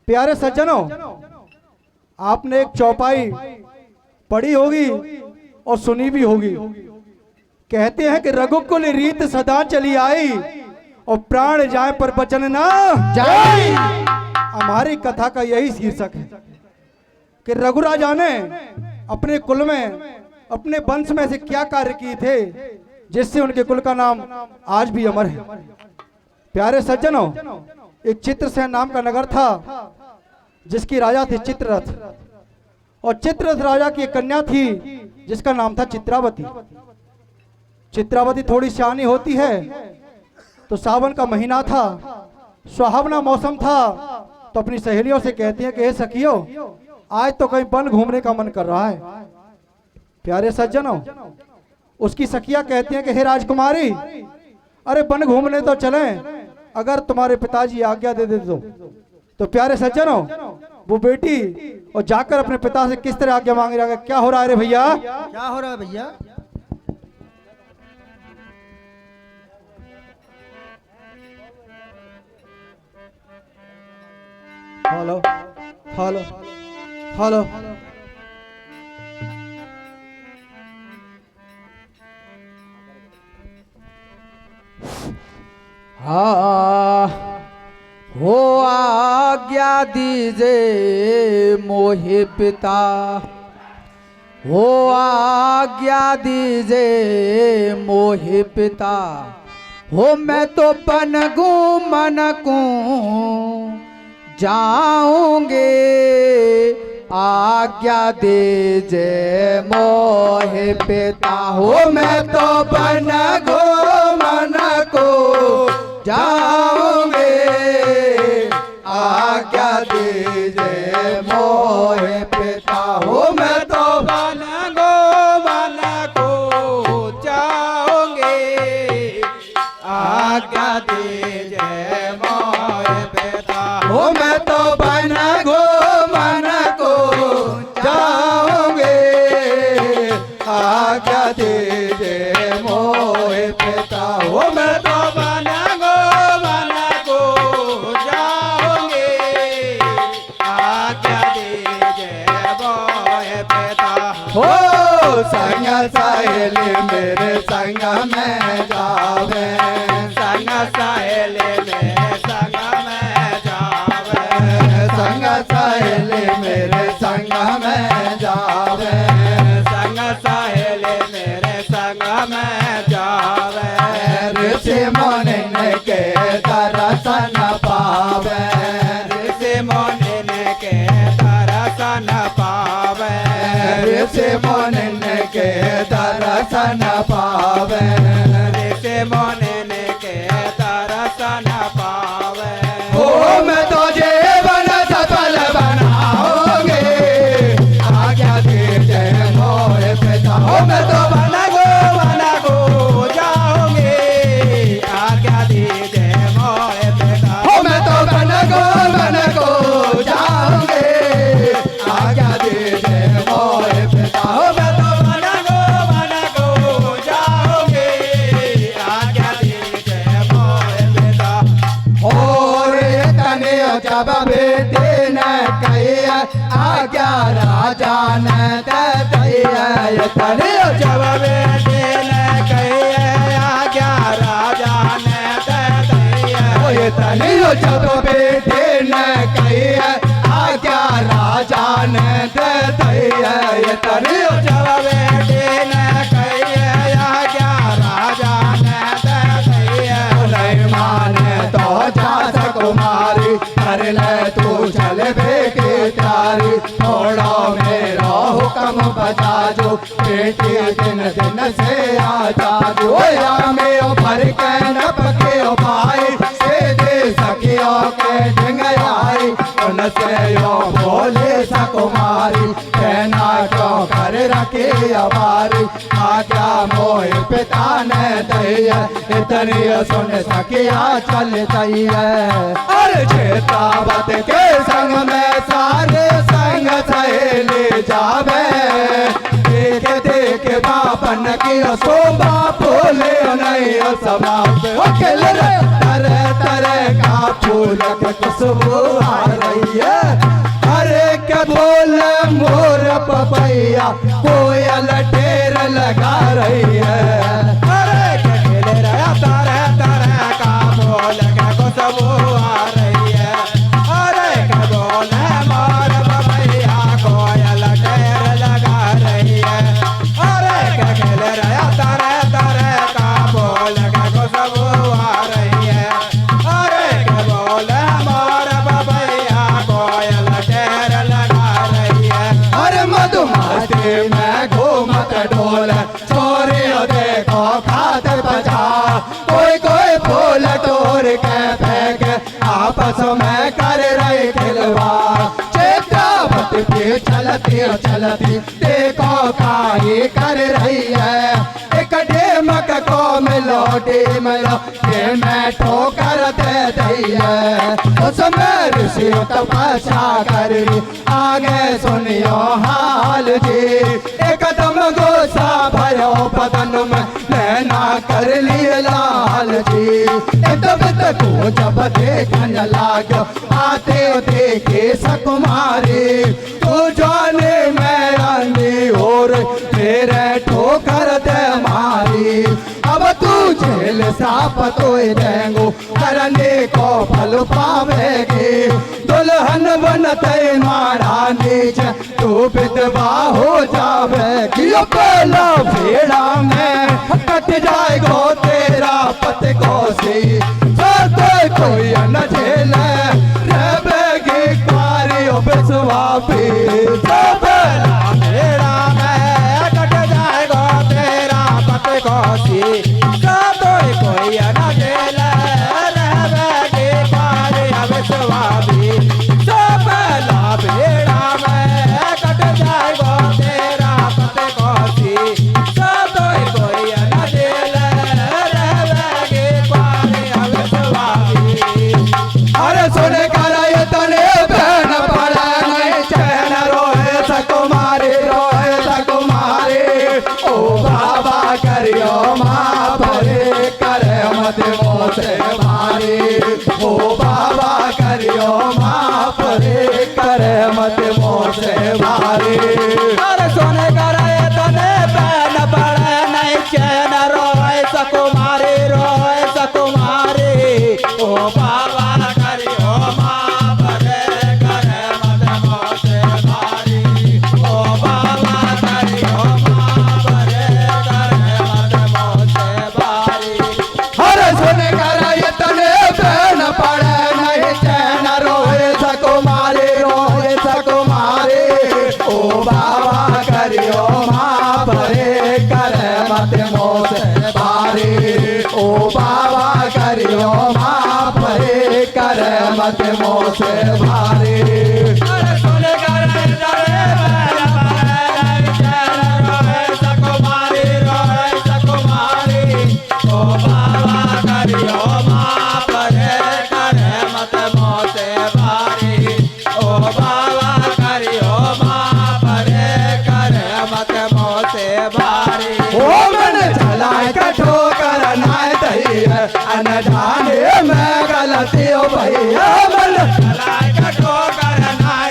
प्यारे सज्जनों, आपने एक चौपाई पढ़ी होगी और सुनी भी होगी। कहते हैं कि रघुकुल रीत सदा चली आई और प्राण जाए पर बचन ना जाए। हमारी कथा का यही शीर्षक है कि रघुराजा ने अपने कुल में, अपने वंश में से क्या कार्य किए थे जिससे उनके कुल का नाम आज भी अमर है। प्यारे सज्जनों, एक चित्रसेन नाम का नगर था जिसकी राजा थे चित्ररथ, और चित्ररथ राजा की एक कन्या थी जिसका नाम था चित्रावती। चित्रावती थोड़ी सियानी होती है तो सावन का महीना था, सुहावना मौसम था, तो अपनी सहेलियों से कहती है कि हे सखियों, आज तो कहीं वन घूमने का मन कर रहा है। प्यारे सज्जनों, उसकी सखियां कहती हैं कि हे राजकुमारी, अरे वन घूमने तो चलें, अगर तुम्हारे पिताजी आज्ञा दे दे तो। प्यारे सज्जनों, वो बेटी और जाकर अपने पिता से किस तरह आज्ञा मांग रहा है। क्या हो रहा है रे भैया? क्या हो रहा है भैया? Hello hello hello. हो आज्ञा दीजे मोहे पिता, हो आज्ञा दीजे मोहे पिता, हो मैं तो पन घूमन को जाऊंगे, आज्ञा दीजे मोहे पिता, हो मैं तो पन घूमन को जाऊंगे, आज्ञा दीजिए मोहे पिता, हो मैं तो वन घूमन को जाऊंगे, आज्ञा दीजिए मोहे पिता, हो मैं तो वन घूमन को जाऊंगे, आज्ञा दीजिए मोहे पिता, हो मैं तो संग सहेली मेरे संग में जावे, संग सहेली मेरे संग में जावे, संग सहेली मेरे संग में जावे, संग सहेली मेरे संग में जावे, ऋषि मुनि के दर्शन पावे, ऋषि मुनि के दर्शन पावे, ऋषि मुनि के दर्शन पावे, ऋषि मुनि के दर्शन पावे, हो मैं तो जीवन सफल बनाओगे, आज्ञा दीजिए मोहे पिता, हो मैं तो वन को जाओगे, आज्ञा दीजिए मोहे पिता, हो मैं तो वन को जाओगे, आज्ञा दीजिए मोहे पिता, हो मैं तो जब बेटे न कहिए आज्ञा राजा न दैया, तने जब बेटे न कहिए आज्ञा राजा न दैया, तने जब बेटे न कहिए आज्ञा राजा न दैया, तने जब बेटे न कहिए आज्ञा राजा न दैया, नहीं माने तो जा कुमारी कर ले तू चल बेके तारी, थोड़ा मेरा हुक्म बजा जो, बेटी दिन दिन से आजा जो, में भर के न पके भाई से दे सखियों के ढंगाई, उनसे यो बोले सकुमारी, कहना क्यों कर रखे अबारी, आज्ञा मोहे पिता ने दैया, इतनी सुन सकिया चल दैया, अरे चेतावत के संग में सारे संग सहेली जावे, देख देख बापन की शोभा फूले नहीं समाप्त, तरह तरह का फूल के खुशबू आ रही है। अरे के बोले मोर पपैया कोयल ढेर लगा रही है। अरे के खेले रहा तारे तारे का बोल के खुशबू आ रही है। अरे के बोले मोर पपैया कोयल ढेर लगा रही है। अरे के खेले रहा तारे तारे का बोल के खुशबू आ रही है। अरे के बोले मोर पपैया कोयल ढेर लगा रही है। अरे मधुमती में घूमत डोल छोरी देखो खाते बजा। कोई कोई फूल तोड़ के फेंक आपस में कर रही खिलवाड़। चेतावती की चलती चलती देखो काहे कर रही है। एक डेमक को मिलो के मैं ठोकर दे दी है। उसमें ऋषि तपस्या कर आगे सुनियो हाल जी। एकदम गोसा भयो बदन में नैना कर लिए लाल जी। तब तक जब देखन लागो आते देखे सकुमारी। तू जाने मैं रानी और मेरे ठोकर दे मारी। अब तू जेल साप तो देंगो करने को फल पावेगी। दुल्हन बनते मारा नीचे तू विधवा हो जावेगी। पहला भेड़ा में कट जाएगो तेरा पति कोसी। कोई न झेले रहेगी कारी बिस्वापी। पहला भेड़ा में कट जाएगो तेरा पति कोसी। कोई न झेले रहेगी कारी बिस्वापी। पहला भेड़ा में कट जाएगो तेरा पति कोसी। कोई न झेले रहेगी कारी बिस्वापी। अरे सुने करा ये तने बहन पड़ा नहीं चैन रोए सकुमारी ओ बाबा करियो माँ भरे करे मत मोसे भारी। ओ बाबा करियो माँ भरे करे मत मोसे भारी। अरे सुने करा ये तने बहन पड़ा नहीं चैन रोए सकुमारी ओ बाबा करियो माँ भरे करे मत मोसे भारी। ओ बाबा करियो माँ भरे करे मत मोसे भारी। हर सुन कर ये तने बहन पड़े नहीं चैन रोए सकुमारी ओ बाबा करियो माँ भरे करे मत मोसे भारी। ओ बाबा करियो माँ भरे करे मत मोसे भारी। अरे सुन कर सकुमारी ओ बाबा करियो माँ भरे करे मत मोसे भारी। ओ बाबा करियो माँ भरे करे मत मोसे भारी। ओ मन चलाए ठोकर नाय दही है अनजाने में गलती हो भैया। मन चलाए ठोकर नाय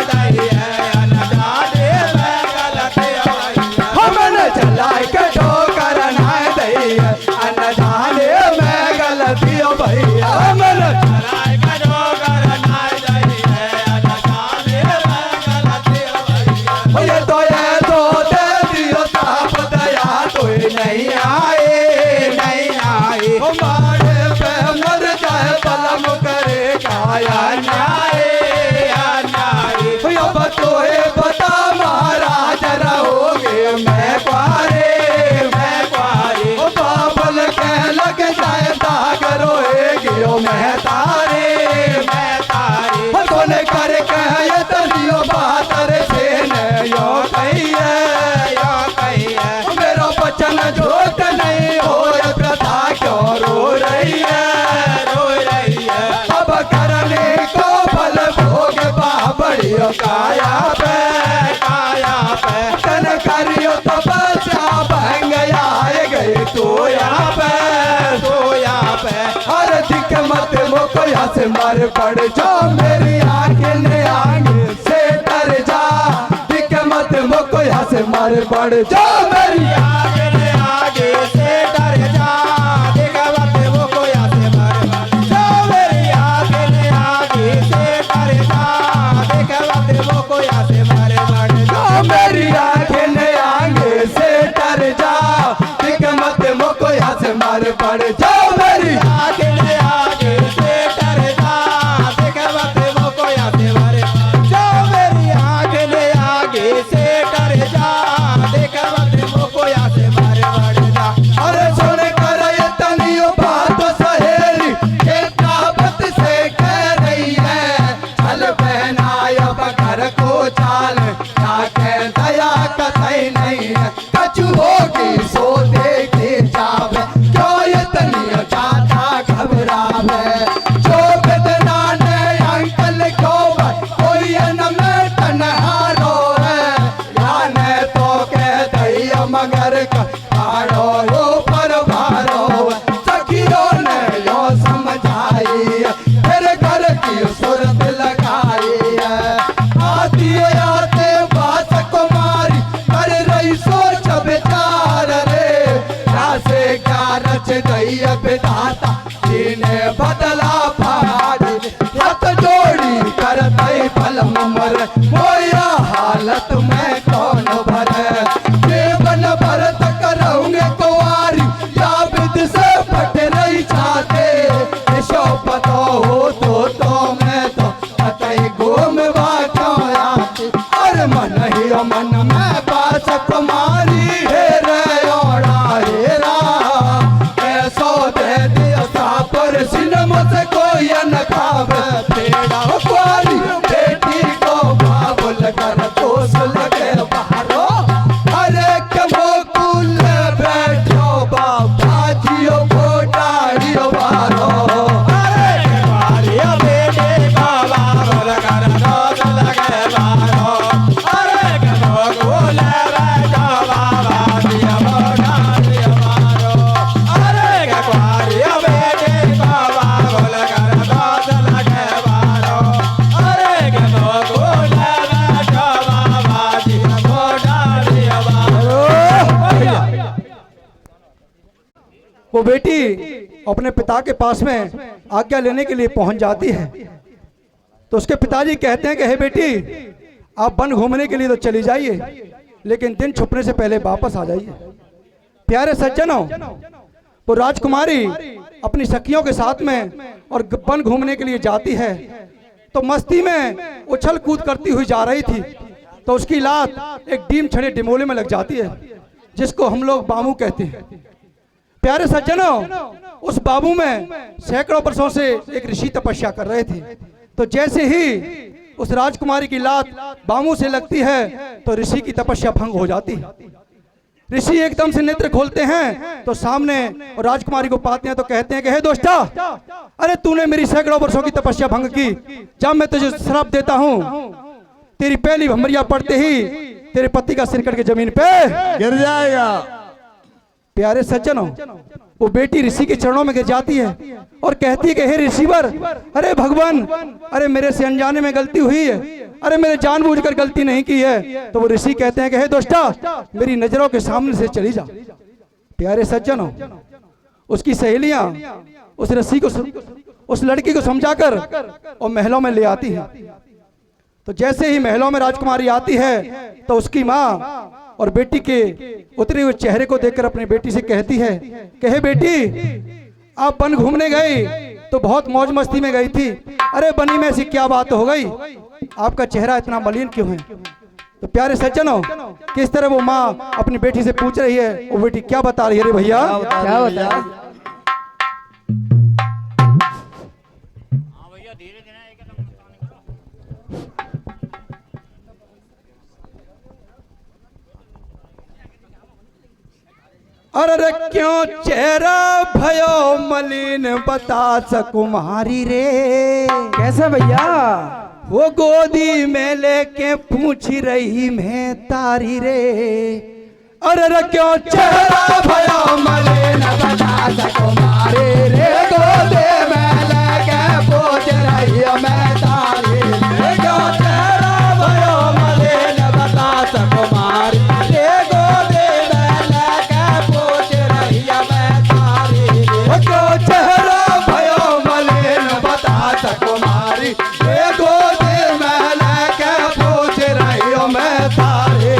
मार पड़ जा मेरी आंखें आगे से डर जा दिख मत मुको यहाँ से मार पड़ जा मेरी आगे से डर जा देख मत मुको यहाँ से मार पड़ जा मेरी आगे से डर जा देख मत मुको यहाँ से मार पड़ जा मेरी आंखें आगे से डर जा दिख मत मुको यहाँ से मार पड़ जा मेरी आगे से डर जा देख मत मुको यहाँ से मार जा मेरी आगे से डर जा देख मत मुको यहाँ से मार पड़ जा अरे सुन कर ये तनियो बात सहेली के काबत से कह रही है चल पहनाया बकर को चाल क्या कह दया कथई नहीं है कछु होगी सो देखे जावे क्यों ये तनियो ज्यादा घबरावे जो बेदना ने अंकल को कोई न में तनहारो है याने तो कह दैया मगर का भाड़ो ऊपर भारो सखियों ने यो समझाई है फिर घर की सूरत लगाई है आती आते बात कुमारी कर रही सोच बेचार रे क्या से क्या रच गई विधाता जीने बदला भारी हाथ जोड़ी कर दई फल मर मोया हालत में कौन भरे जीवन भर तक रहूंगे कुंवारी या विध से फट नहीं चाहते शोपत हो तो मैं तो कतई घूमवा क्यों आती और मन ही मन में बास कुमारी हे रे ओड़ा हेरा ऐसो दे दिया सापर सिनेमा से कोई न खावे तेरा कुंवारी बेटी को बाबुल कर दोष लगे बाहरो अरे कमो कुल बैठो बाबा जियो घोटाड़ियो बारो अरे कुंवारी बेटे को बाबुल कर दोष लगे बारो अरे कमो कुल बैठो बाबा जियो घोटाड़ियो बारो अरे कुंवारी बेटे को बाबुल कर दोष लगे बारो अरे कमो कुल बैठो बाबा जियो घोटाड़ियो बारो वो बेटी अपने पिता के पास में आज्ञा लेने के लिए पहुंच जाती है तो उसके पिताजी कहते हैं कि हे बेटी आप वन घूमने के लिए तो चली जाइए लेकिन दिन छुपने से पहले वापस आ जाइए। प्यारे सज्जनों, वो राजकुमारी अपनी सखियों के साथ में और वन घूमने के लिए जाती है तो मस्ती में उछल कूद करती हुई जा रही थी तो उसकी लात एक डीम छड़े डिमोले में लग जाती है जिसको हम लोग बामू कहते हैं। प्यारे सज्जनों, उस बाबू में सैकड़ों वर्षों से एक ऋषि तपस्या कर रहे थे तो जैसे ही उस राजकुमारी की लात बामू से लगती है तो ऋषि की तपस्या भंग हो जाती है। ऋषि एकदम से नेत्र खोलते हैं तो सामने और राजकुमारी को पाते हैं तो कहते हैं कि हे दोस्ता, अरे तूने मेरी सैकड़ों वर्षों की तपस्या भंग की, जब मैं तुझे श्राप देता हूँ तेरी पहली भमरिया पड़ते ही तेरे पति का सिर कट के जमीन पे गिर जाएगा। प्यारे सज्जनों, वो बेटी ऋषि के चरणों में गिर जाती है और कहती है कि हे ऋषिवर, अरे भगवान, अरे मेरे से अनजाने में गलती हुई है, अरे मेरे जानबूझकर गलती नहीं की है। तो वो ऋषि कहते हैं कि हे दोस्ता, मेरी नजरों के सामने से चली जा। प्यारे सज्जनों, उसकी सहेलियां उस ऋषि को, उस लड़की को समझाकर और महलों में ले आती हैं। तो जैसे ही महलों में राजकुमारी आती है तो उसकी माँ और बेटी के उतरे हुए चेहरे को देखकर अपनी बेटी से कहती है कि हे बेटी, आप वन घूमने गई तो बहुत मौज मस्ती में गई थी, अरे बनी में ऐसी क्या बात हो गई, आपका चेहरा इतना मलिन क्यों है। तो प्यारे सज्जनों, किस तरह वो माँ अपनी बेटी से पूछ रही है, वो बेटी क्या बता रही है रे भैया, क्या बता रही है? अरे क्यों चेहरा भयो मलिन बता सकुमारी रे, कैसा भैया, वो गोदी में लेके पूछ रही मैं तारी रे। अरे क्यों चेहरा भयो मलिन बता सकुमारी रे, गोदी में लेके पूछ रही मैं तारी क्यों चेहरा भयो मलिन बता कुमारी रे गोदी में लेके पूछ रही मैं तारी क्यों चेहरा भयो मलिन बता कुमारी रे गोदी में लेके पूछ रही मैं तारी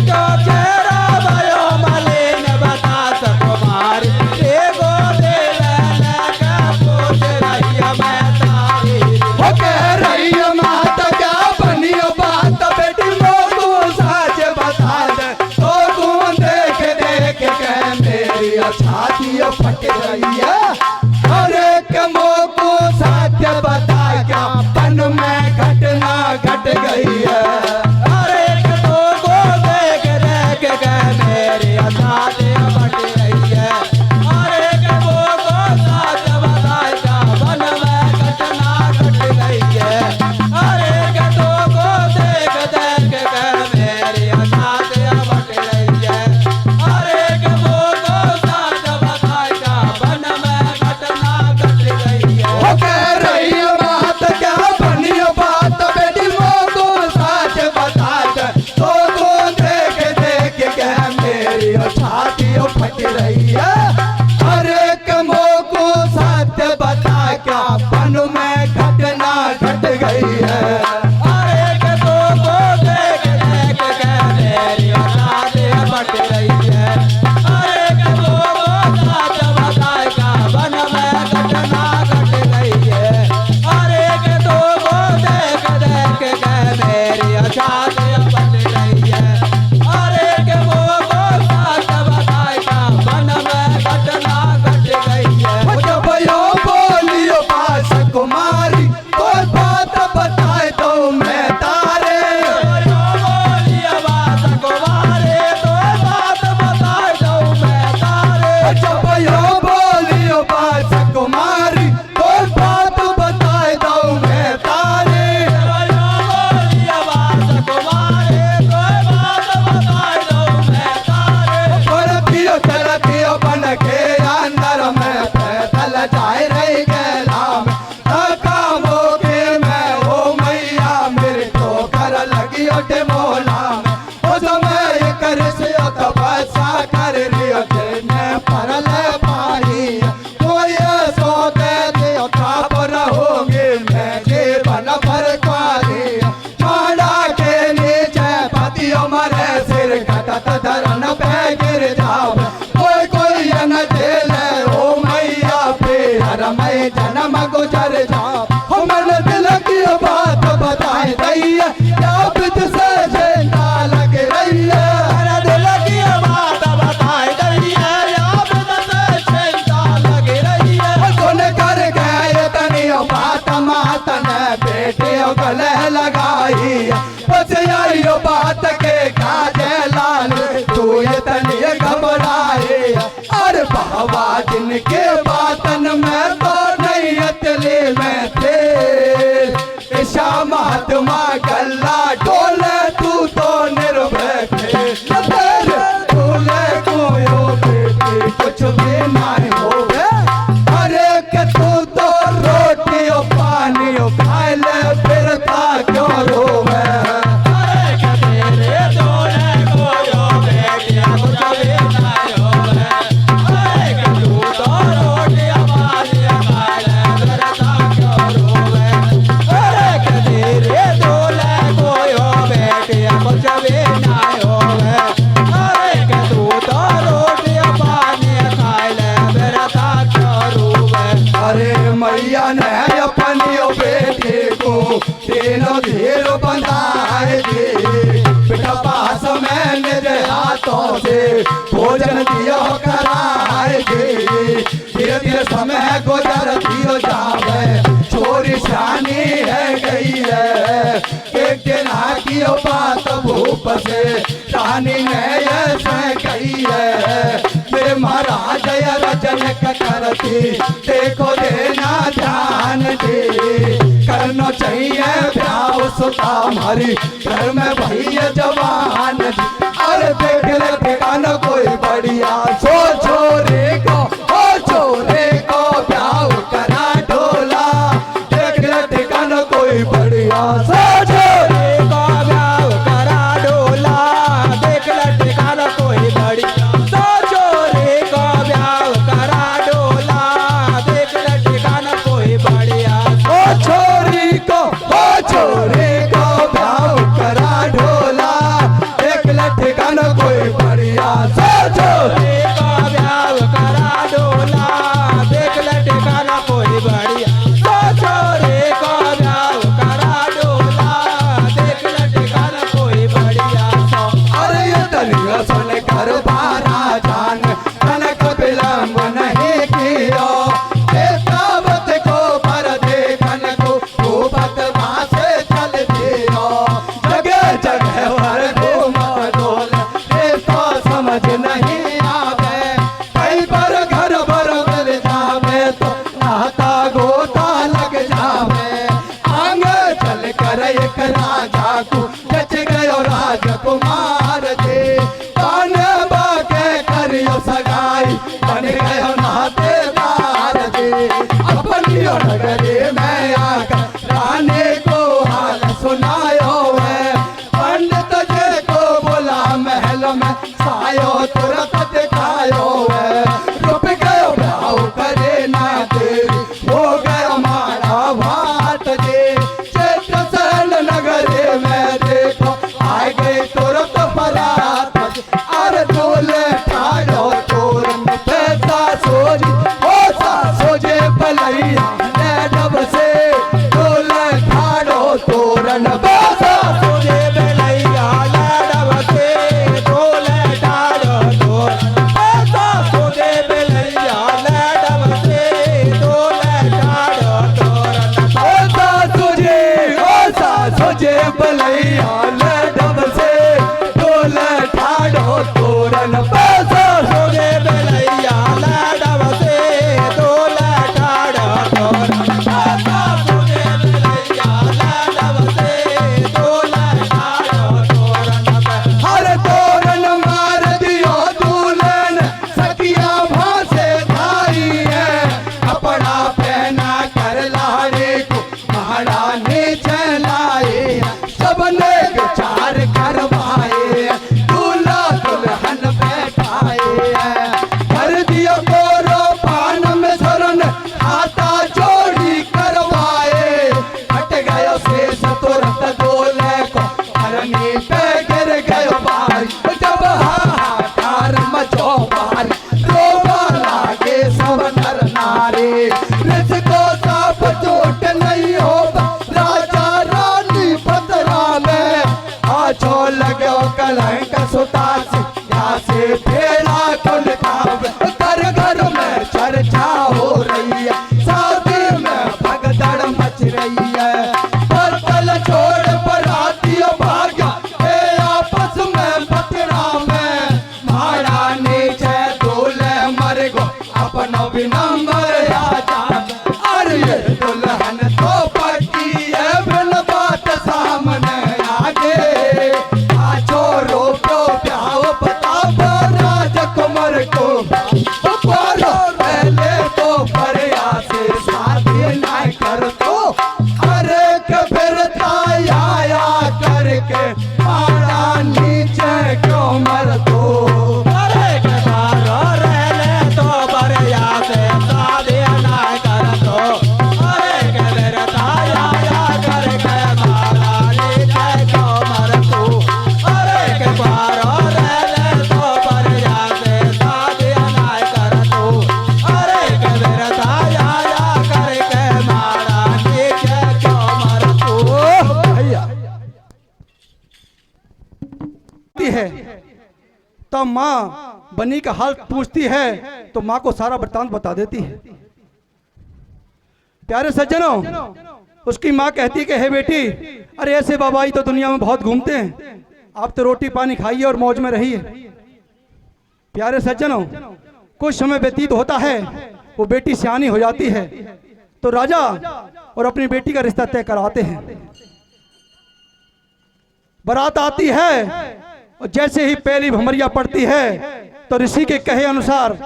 क्यों चेहरा भयो मलिन बता कुमारी रे गोदी में लेके पूछ रही मैं तारी वो कह रही माता क्या बनी बात बेटी मोको सच बता दे तो तू देख देख के मेरी छाती फट रही है अरे कमो को सत्य बता क्या पन में घटना घट गई है अरे कमो को देख देख के मेरी छाती फट रही है अरे कमो को सत्य बता क्या पन में घटना घट गई है अरे कमो को देख देख के मेरी छाती फट रही है अरे कमो को सत्य बता क्या पन में घटना घट गई है वो कह रही बात क्या बनी बात बेटी मोको सच बता दे तो तू देख देख के मेरी छाती फट रही है अरे कमो को सत्य बता क्या पन में घटना घट गई है अरे कमो को देख देख के मेरी छाती फट रही है अरे कमो को सच बता क्या पन में घटना घट गई है अरे कमो को देख देख के मेरी छाती फट रही है अरे कमो को सच बता क्या पन में घटना घट गई है जब यो बोलियो पास कुमारी कोई बात बताए तो मैं तारे बोलियो बात कुमारी तो बात बताए तो मैं तारे जब यो बोलियो बात कुमारी कोई बात बताए तो मैं तारे बोलियो बात कुमारी कोई बात बताए तो मैं तारे तरतियो बन के अंदर में पैदल जाए रही गैला में कामो के मैं हो मैया मेरे तो कर लगी ओटे मोला में ओ समय कर से तपस्या कर रियो ने परल पाई कोई सोते दियो थाप रहोगे मैं जीवन भर कारी माड़ा के नीचे पतियो मरे सिर कटत धरन पे गिर जाओ कोई कोई न झेले ओ मैया फिर मैं जन्म गुजर जाओ हो मन दिल की बात बताए रही है या बिद से जिंदा लग रही है मेरा दिल की बात बताए रही है या बिद से जिंदा लग रही है कौन कर गए तनियो बात मात ने बेटे गले लगाई बस यारियो बात के काजे लाल तू ये तनिए घबराए अरे बाबा जिनके बातन में तो नहीं अतले में थे ईशा महात्मा गल्ला डोले तू तो निर्भय थे डोले कोयो बेटी कुछ भी नहीं हो अरे के तू तो रोटी और पानी खाए ले फिर था क्यों रोवे अरे के तेरे डोले कोयो बेटी कुछ भी नहीं हो अरे के तू तो रोटी और पानी खाए ले फिर था क्यों रोवे अरे के तेरे डोले कोयो बेटी कुछ भी नहीं हो अरे के तू तो रोटी और पानी खाए ले फिर था क्यों रोवे अरे मैया ने अपनी बेटी को तीनों धीर बंधाए दी बेटा पास में निज हाथों से भोजन दियो कराए दी धीरे धीरे समय गुजर दियो जावे छोरी शानी है गई है एक दिन हाकियो बात भूप से रानी ने ऐसे कही है मेरे महाराज रजन करती देखो देना ध्यान दे करना चाहिए ब्याह सुता हमारी घर में भैया जवान अरे देख ले ठिकाना कोई बढ़िया सो छोरे को ओ छोरे को ब्याह करा ढोला देख ले राजा को जच गयो राजकुमार जी कान बाके करियो सगाई बन गयो नातेदार जी अपनियो नगरी में आकर रानी को हाल सुनायो है पंडित जी को बोला महल में सायो तुरंत दिखायो है रुक गयो भाव करे ना देरी हो गयो मारा भात जी चेत सहन नगरी में देखो आ गई तुरंत बरात अरे दूल्हे ठाड़ो तोरन पैसा सोजी ओ सा सोजे भलैया ले डब से दूल्हे ठाड़ो तोरन पैसा सोजे भलैया ले डब से दूल्हे ठाड़ो तोरन पैसा सोजे भलैया ले डब से दूल्हे ठाड़ो तोरन पैसा सोजे ओ सा सोजे भलैया ले डब से दूल्हे ठाड़ो तोरन पैसा सोजे भलैया ले डब से दूल्हे ठाड़ो तोरन पैसा सोजे भलैया ले डब से दूल्हे ठाड़ो तोरन हर तोरन मार दियो दूल्हन सखिया भासे धाई है कपड़ा पहना कर लाड़े को महारानी चलाई सबने विचार करवाए दूल्हा दुल्हन बैठाए कर दियो गोरो पान में शरण खाता जोड़ी करवाए हट गयो शेष तुरंत दूल्हे को धरनी पे गिर गयो बारी जब हाहाकार मचो बारी रोवा लागे सब नर नारी रिश्तो साफ चोट नहीं होगा राजा रानी पतरा में आछो लगो कलंक सुता से यहाँ से फेरा कुल खाब घर घर में चर्चा हो रही है शादी में भगदड़ मच रही है बर्तन छोड़ बराती भाग्या ए आपस में पतरा में महारानी जय दूल्हे मर गो अपनो विनम्र राजा अरे ये दुल्हन तो पटी है बिन बात सामने आगे आजो रोको प्याओ बताओ राजकुमार को पारो पहले तो परिया से शादी ना कर तो अरे फिर आया करके मारा नीचे क्यों मर तो अरे के मारो रहले तो परिया से शादी ना कर तो अरे के फिर आया करके मारा नीचे क्यों मर तो अरे के मारो रहले तो परिया से शादी ना कर तो अरे के फिर आया करके मारा नीचे क्यों मर तो भैया है तो माँ बनी का हाल पूछती है तो माँ को सारा वृतांत बता देती है। प्यारे सज्जनों, उसकी माँ कहती है कि हे बेटी, अरे ऐसे बाबाई तो दुनिया में बहुत घूमते हैं, आप तो रोटी पानी खाइए और मौज में रहिए। प्यारे सज्जनों, कुछ समय व्यतीत होता है, वो बेटी सियानी हो जाती है तो राजा और अपनी बेटी का रिश्ता तय कराते हैं। बारात आती है और जैसे ही पहली भमरिया पड़ती है तो ऋषि के कहे अनुसार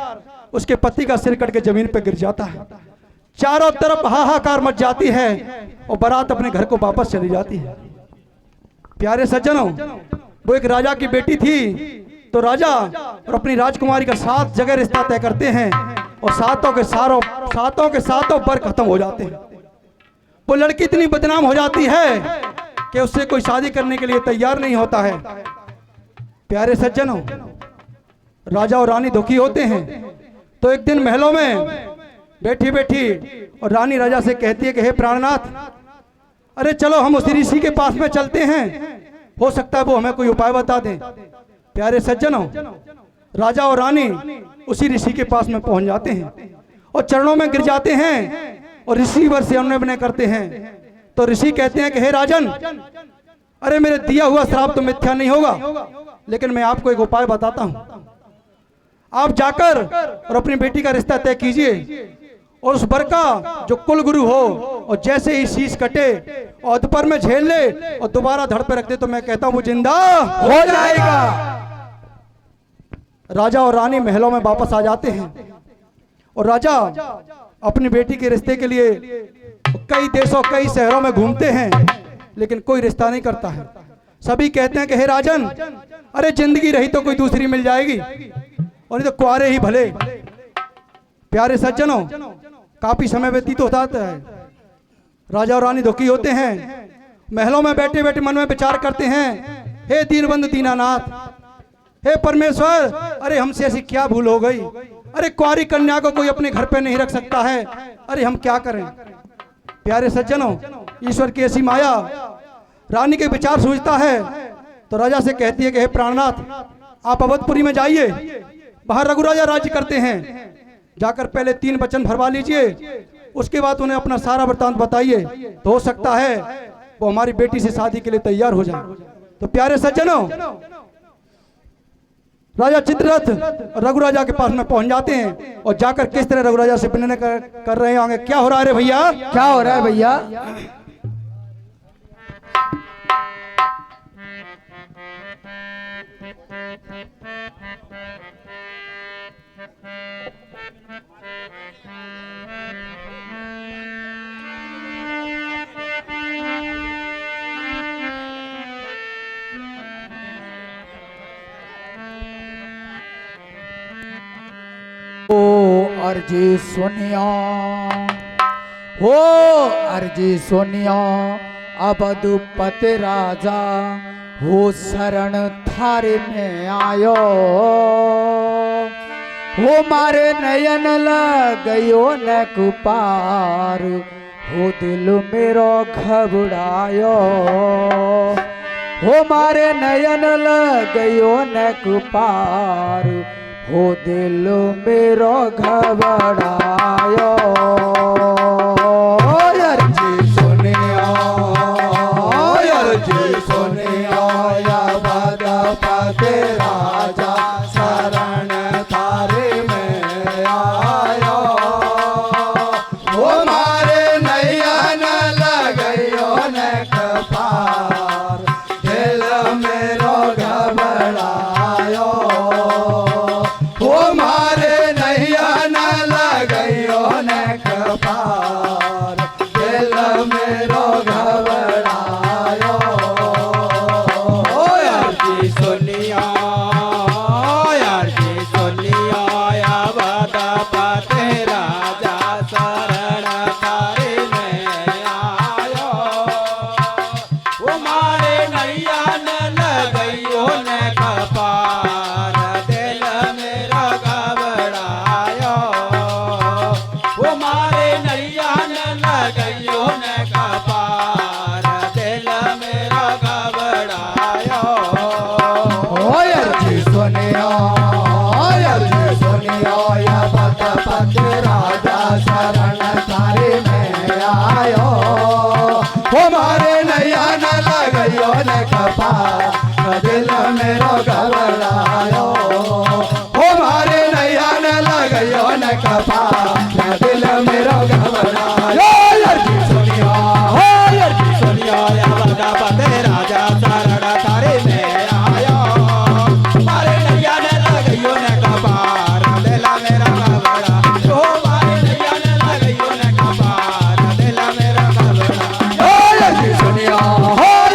उसके पति का सिर कट के जमीन पर गिर जाता है। चारों तरफ हाहाकार मच जाती है और बारात अपने घर को वापस चली जाती है। प्यारे सज्जनों, वो एक राजा की बेटी थी तो राजा और अपनी राजकुमारी का 7 जगह रिश्ता तय करते हैं और सातों के सातों बर खत्म हो जाते हैं। वो लड़की इतनी बदनाम हो जाती है कि उससे कोई शादी करने के लिए तैयार नहीं होता है। प्यारे सज्जनों, राजा और रानी दुखी होते हैं तो एक दिन महलों में बैठी बैठी और रानी राजा से कहती है कि हे प्राणनाथ, अरे चलो हम उसी ऋषि के पास में चलते हैं, हो सकता है वो हमें कोई उपाय बता दें। प्यारे सज्जनों, राजा और रानी उसी ऋषि के पास में पहुंच जाते हैं और चरणों में गिर जाते हैं और ऋषि वर से विनय करते हैं। तो ऋषि कहते हैं कि हे राजन, अरे मेरे दिया हुआ श्राप तो मिथ्या नहीं होगा, लेकिन मैं आपको एक उपाय बताता हूं। आप जाकर और अपनी बेटी का रिश्ता तय कीजिए और उस वर का जो कुल गुरु हो और जैसे ही शीश कटे और दोपहर में झेल ले और दोबारा धड़ पे रख दे तो मैं कहता हूं वो जिंदा हो जाएगा। राजा और रानी महलों में वापस आ जाते हैं और राजा अपनी बेटी के रिश्ते के लिए कई देशों कई शहरों में घूमते हैं लेकिन कोई रिश्ता नहीं करता है। सभी कहते हैं कि हे राजन, अरे जिंदगी रही तो कोई दूसरी मिल जाएगी और नहीं तो कुआरे ही भले। प्यारे सज्जनों, काफी समय व्यतीत होता है। राजा और रानी दुखी होते हैं, महलों में बैठे बैठे मन में विचार करते हैं, हे दीनबंधु दीनानाथ, हे परमेश्वर, अरे हमसे ऐसी क्या भूल हो गई। अरे कुंवारी कन्या को कोई अपने घर पे नहीं रख सकता है, अरे हम क्या करें। प्यारे सज्जनों, ईश्वर की ऐसी माया। रानी के विचार सूझता है तो राजा से कहती है कि हे प्राणनाथ, आप अवधपुरी में जाइए, बाहर रघुराजा राज्य करते हैं, जाकर पहले 3 वचन भरवा लीजिए, उसके बाद उन्हें अपना सारा वृतांत बताइए, तो हो सकता है वो हमारी बेटी से शादी के लिए तैयार हो जाए। तो प्यारे सज्जनों, राजा चित्ररथ रघुराजा के पास में पहुंच जाते हैं और जाकर किस तरह रघुराजा से विनय कर रहे होंगे। क्या हो रहा है रे भैया? क्या हो रहा है भैया? अर्जी सुनिया हो, अर्जी सुनिया अवधूपति राजा हो, शरण थारे में आयो हो, मारे नयन लगयो न कुपार हो, दिल मेरो घबरायो हो, मारे नयन लगयो न कुपार हो, दिल मेरो घबरायो। अर्जी सुनिया, अर्जी सुनिया अवधूपति राजा, शरण थारे में आयो हो, मारे नयन लगयो न कपार, दिल मेरो घबरायो हो, मारे नयन लगयो न कपार, दिल मेरो घबरायो। अर्जी सुनिया, अर्जी सुनिया अवधूपति राजा, शरण थारे में आयो हो, मारे नयन लगयो न कपार, दिल मेरो घबरायो हो, मारे नयन लगयो न कपार, दिल मेरो घबरायो। अर्जी सुनिया, अर्जी सुनिया अवधूपति राजा, शरण थारे में आयो हो, मारे नयन लगयो न कपार, दिल मेरो घबरायो हो, मारे नयन लगयो न कपार, दिल मेरो घबरायो। अर्जी सुनिया, अर्जी सुनिया अवधूपति राजा, शरण थारे में आयो, मारे नयन लगयो न कपार, दिल मेरा घबरायो, मारे नयन लगयो न कपार, दिल मेरा घबरायो। अर्जी सुनिया,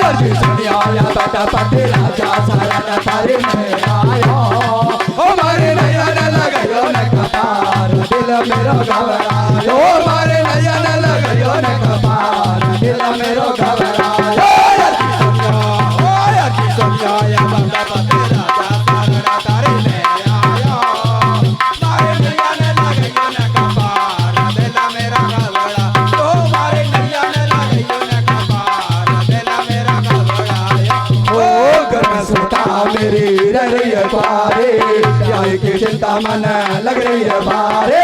अर्जी सुनिया अवधूपति राजा, शरण थारे में आयो हो, मारे नयन लगयो न कपार, दिल मेरो घबरायो, मारे नयन लगयो न कपार, दिल मेरो घबरायो। अर्जी सुनिया, अर्जी सुनिया अवधूपति राजा, शरण थारे में आयो, मारे नयन लगयो न कपार, दिल मेरा घबरायो, मारे नयन लगयो न कपार, दिल मेरा घबरायो। ओ घर में सोता मेरी रह रही है पारे, ब्याह की चिंता मन लग रही है भारे,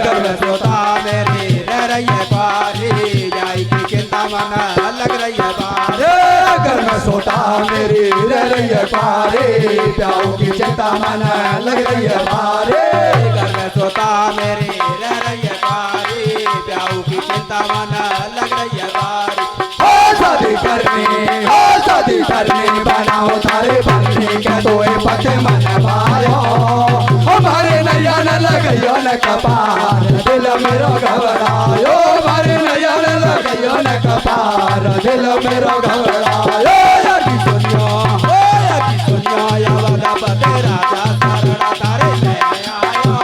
घर में सोता मेरी रह रही है पारे, ब्याह की चिंता मन लग रही है भारे, घर में सोता मेरी रह रही है पारे, ब्याह की चिंता मन लग रही है भारे, घर में सोता मेरी रह रही है पारे, चिंता मन लग रही है भारी। हो शादी करनी बनाओ तारे बनने के तो पत मन भायो हमारे नैया न लगइयो न कपार दिल मेरो घबरायो हमारे नैया न लगइयो न कपार दिल मेरो घबरायो यारी सुनियो ओ यकी सुनियो यावदा पते राजा शरणा तारे ले आयो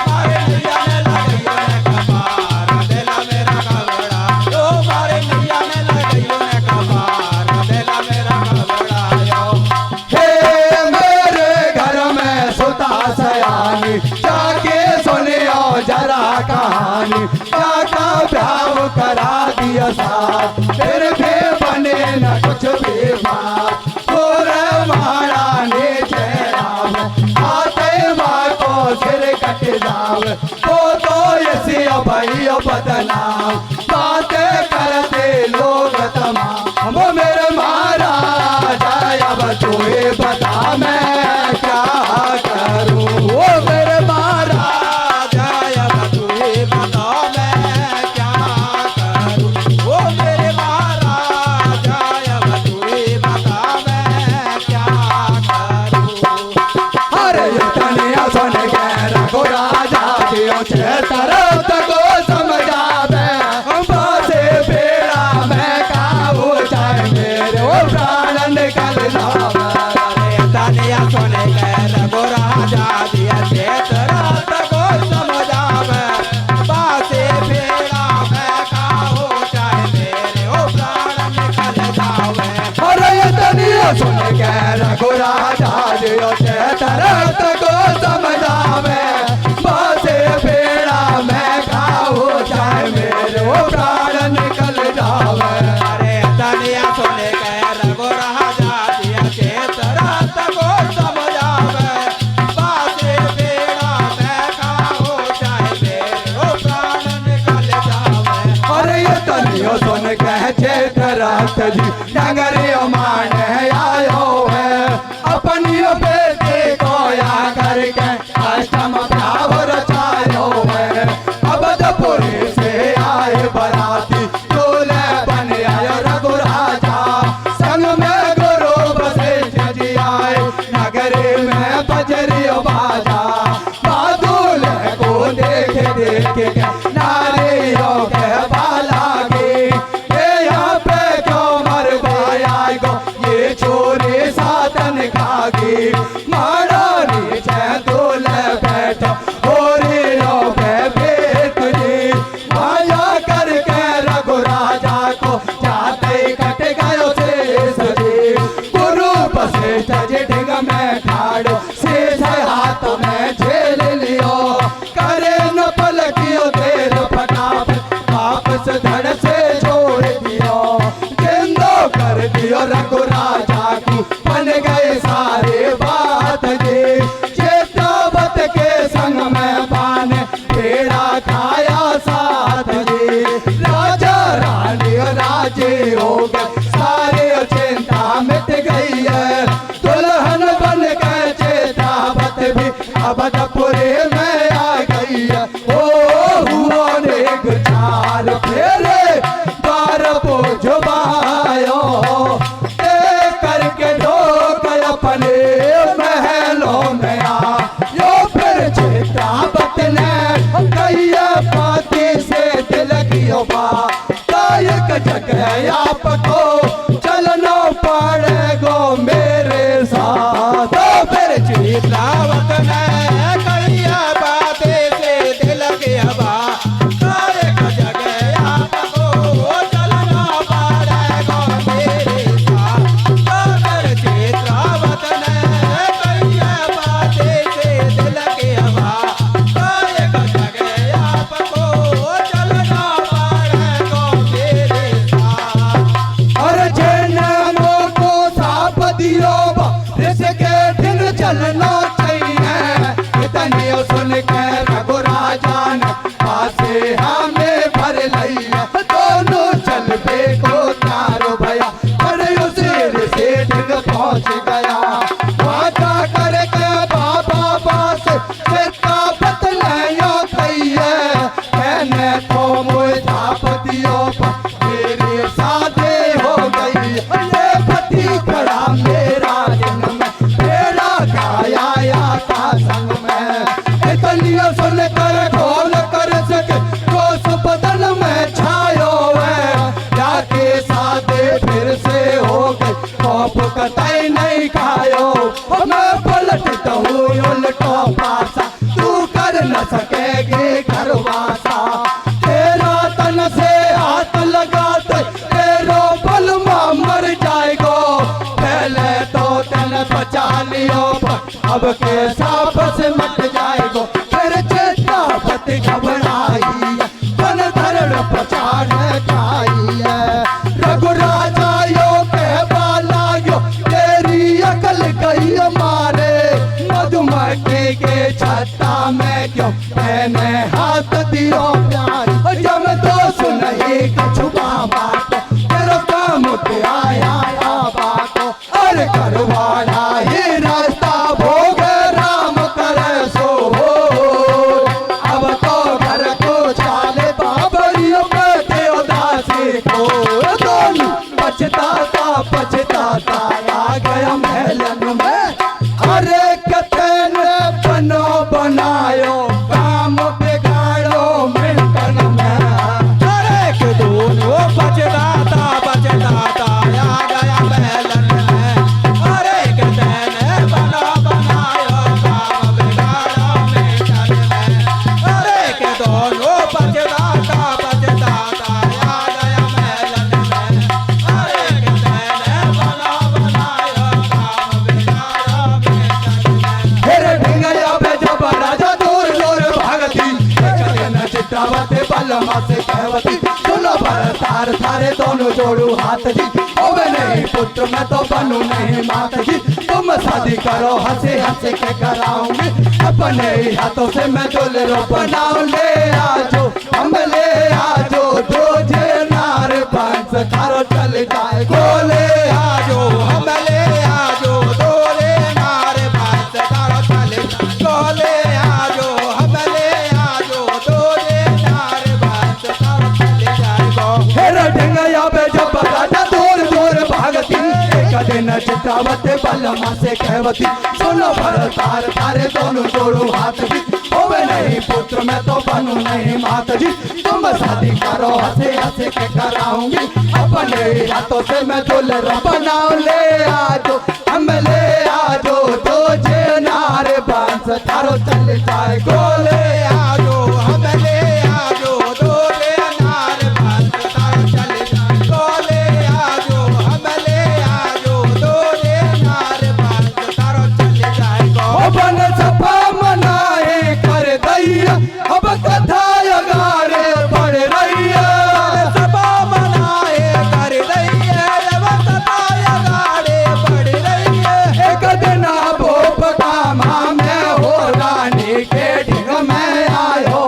मारे नैया ने लगाइयो ने कपार दिल मेरा घबरायो मारे नैया ने लगाइयो ने कपार दिल मेरा घबरायो। हे मेरे घर में सुता सयानी जाके सुनियो जरा कहानी का प्याव करा दिया साथ फिर भी बने न कुछ भी बात पूरे महारानी जयराम आते माँ को सिर कट जावे तो ऐसी भाई बदनाम बातें करते लोग तमाम हम मेरे महाराजा अब तुम्हें बता मैं क्या करूं ओ मेरे महाराज राजा अब तुझे बताओ मैं क्या करूं ओ मेरे महाराजा अब तुझे बता मैं क्या करूं। अरे ये तनिया सुन के रघु राजा दियो तरफ को समझावे बासे बेड़ा मैं काबू चाहे मेरे ओ प्राण निकल जावे अरे तनिया सुने के रघु राजा दिया रात को समझावे बासे फेरा मैं खाओ चाहे मेरे ओ प्राण निकल जावे। अरे ये तनिया सुन के रघु राजा दियो तरफ को समझावे बासे बेड़ा मैं खाऊ चाहे मेरे ओ प्राण निकल जावे अरे तनिया सुने के रघु राजा दिया रात को समझावे बासे फेरा मैं खाओ चाहे मेरे ओ प्राण निकल जावे। अरे ये तनियो सुन के चेत रात जी नगरियो माने आयो है अपनी बेटे को या करके अष्टम भाव रचायो है अबधपुरी से आए बराती दूल्हे बन आयो रघु राजा संग में गुरु वशिष्ठ जी आए नगरी में बजरियो बाजा दूल्हे को देख के नारियों के बालागी ये यहाँ पे क्यों मरवाया गो ये चोरी साधन खागी मारा नीचे दूल्हे बैठो होरियों पे भेद जी माया करके रघु राजा को जाते ही कट गयो शेष जी गुरु वशिष्ठ जी ढिंग में ठाड़ो शेष हाथ में झेल लियो करे न पलकियो देर फटाफट वापस धड़ से छोड़ दियो जिंदो कर दियो रघु राजा की बन गए सारे बात जी चेतावत के संग में पाने पेड़ा खाया साथ जी राजा रानी राजे हो गए सारे चिंता मिट गई है दुल्हन बन गए चेतावत भी अबधपुरी में आ गई है ओ हुआ ने चार फेरे बार जुबायो करके ढोक अपने महलों में यो फिर चेतावत ने कैया पाती से दिल की बायक जगह आपको चलना पड़ेगो मेरे साथ फिर चित्रावत ने कहिया बातें से दिल के हवा एक जगह आपको चलना पड़ेगा मेरे साथ। अगर चित्रावत ने कहिया बातें से दिल के हवा एक जगह आपको चलना पड़ेगा मेरे साथ। और जन्मों को साप दियो इसके दिन चलना चाहिए इतने सुन के रघु राजा ने पासे हमें भर लिया दोनों चल पे को तारो भया पर उसे से ढंग पहुंच गया वादा करके बाबा पास का बतलाया कहने तो मुझे बाप कतई नहीं खायो, मैं पलटता हूँ उल्टो पासा, तू कर न सकेगी घरवासा। तेरा तन से हाथ लगाते तेरो बलमा मर जाएगो, पहले तो तन बचा लियो अब के सांप से मट जाएगो। फिर चेता पत घबराई बन धरण पछाड़ खाई है, रघुराजा यो कहवा लाग्यो तेरी अकल गई मारे, मधुमक्खी के छत्ता में क्यों मैंने हाथ दियो प्यार, जब तो सुनही कछु बात तेरा काम के आया बात, अरे करवाना ही रास्ता भोग राम करे सो हो, अब तो घर को चाले बाबरियों पे उदासी को, दोनों पछताता आ गया महलन में, अरे कथन बनो बनायो काम बिगाड़ो मिलकन में, अरे के दोनों पछताता आ गया महलन में, अरे कथन बनो बनायो काम बिगाड़ो मिलकन में, अरे के दोनों पछताता आ गया महलन में, अरे कथन बनो बनायो काम बिगाड़ो मिलकन में। फिर ढिंगया पे जब राजा दूर दूर भागती, एक दिन चित्रावती बलमा से कहवती, सुनो भरतार थारे दोनों जोड़ू हाथ जी, अब नहीं पुत्र मैं तो बनू नहीं मात जी, तुम शादी करो हंसे हंसे के कराऊंगी, अपने ही हाथों से मैं दुल्हन बनाऊं, ले आजो हम ले आजो दो जे नार बांस थारो चल जाए गोले, आजो हम ले आजो दो रे नार बांस थारो चल जाए गोले, आजो हम ले आजो दो रे नार बांस थारो चल जाए गो। फिर ढंगया पे जब राजा दूर दूर भागती, एक दिन चित्रावती बलमा से कहवती, सुनो भरतार थारे दोनों जोड़ू हाथ जी, होवे नहीं पुत्र मैं तो बनू नहीं मात जी, तुम शादी करो हंसे हंसे के कराऊंगी, अपने हाथों से मैं दुल्हन बनाऊं, ले आजो हम ले आजो दो जे नार बांस थारो चल जाए गोले, आजो हम ले आजो दो जे नार बांस थारो चल जाए गोले, आजो हम ले आजो दो जे नार बांस थारो चल जाए गो। बन सपा मनाए कर दैया अब कथा अगारे बढ़ रही है, सपा मनाए कर दैया अब कथा अगारे बढ़ रही है, एक दिन भोप कामा में हो रानी के ढिंग में आयो,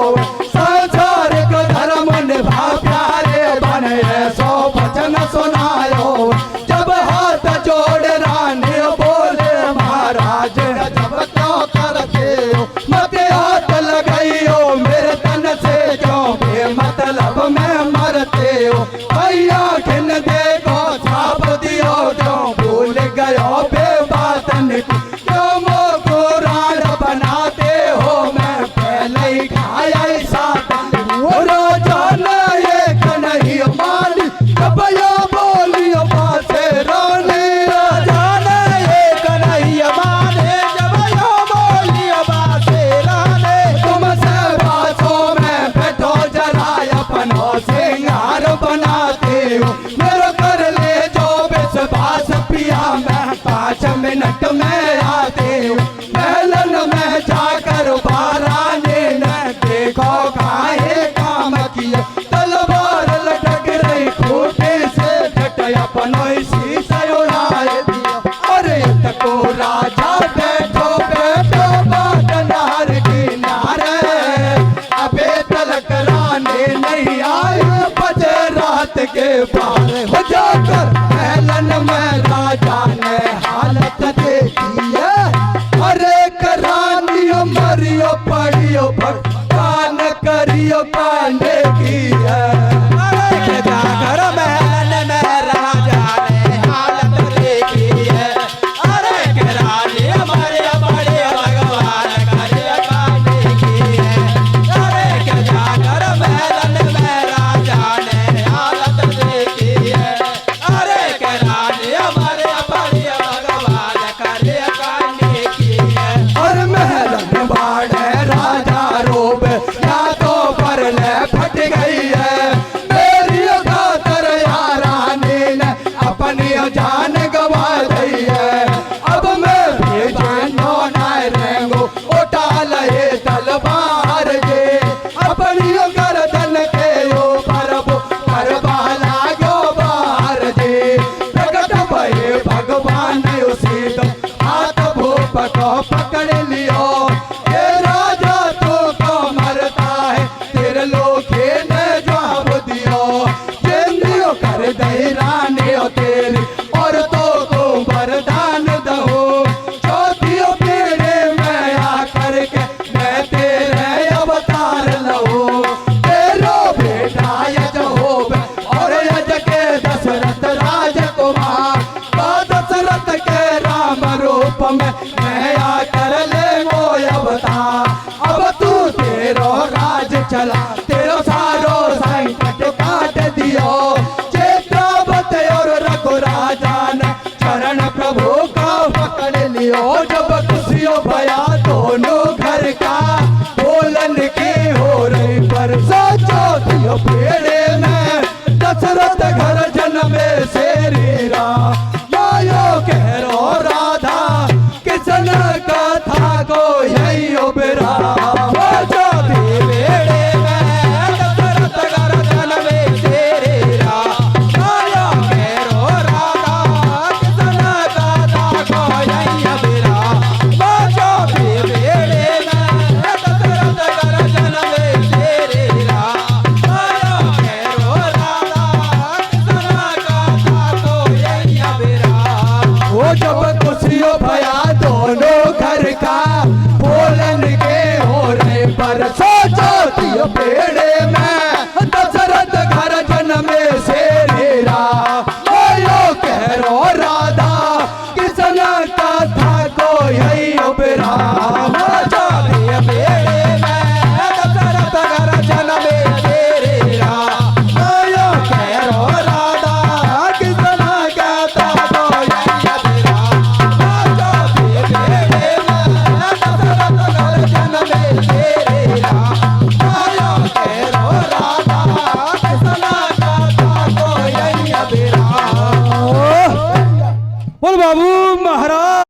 संसारिक धर्म निभा प्यारे बने सो वचन सुनायो, जब हाथ जोड़ रानी बोले महाराज जब क्यों करते हो मत हाथ लगाइयो मेरे तन से क्यों बेमतलब में मरते हो, भैया खिन देखो छाप दियो क्यों भूल गयो बेबातन की, क्यों मोको राण बनाते हो मैं पहले ही खाया सातन, वो रोजाना ये कन्हैया माली जब यो बोलियो बासे रानी, रोजाना ये कन्हैया माली जब यो बोलियो बासे रानी, तुमसे बातों में बैठो जरा अपनो सिंगार बनाते हो, मेरे कर ले जो विश्वास पिया मैं 5 मिनट में आते हो, महलन में जाकर बाराने न देखो काहे काम किया, तलवार लटक रही खूटे से घट अपनो इसी से उड़ाए दिया, अरे तको राजा बैठो बैठो बात नहर किनारे, अबे तलक रानी नहीं आए बजे रात के पार हो जाकर, महलन में राजा ने हालत देखी है, अरे करानियो मरियो पड़ियो भगवान करियो पाने की है, अरे जाकर महलन में राजा ने हालत देखी है, अरे करानियो मरियो पड़ियो भगवान करियो पाने की है, अरे जाकर महलन में राजा ने हालत देखी है, अरे करानियो मरियो पड़ियो चरण प्रभु का पकड़ लियो, जब खुशियों भया दोनों घर का बोलन के हो रही पर सोचो दियो पेड़े में दशरथ घर जन्मे श्री राम। मायो कह रो राधा किसन का था को यही उबरा, सोचो दियो पेड़े में दशरथ घर जन्मे श्री राम। मायो कह रो राधा किसन का था को यही उबरा, सोचो दियो पेड़े में दशरथ घर जन्मे श्री राम। मायो कह रो राधा किसन का था को यही उबरा। वो जब खुशियों भया दोनों घर का बोलन के हो रहे पर सोचो दियो पेड़े में दशरथ घर जन्मे श्री राम। मायो कह रो राधा किसन का था को यही उबरा, सोचो दियो पेड़े में दशरथ घर जन्मे श्री राम। मायो कह रो राधा किसन का था को यही उबरा, सोचो दियो पेड़े में दशरथ घर जन्मे श्री राम। मायो कह रो राधा किसन का था को यही उबरा। बोल बाबू महाराज।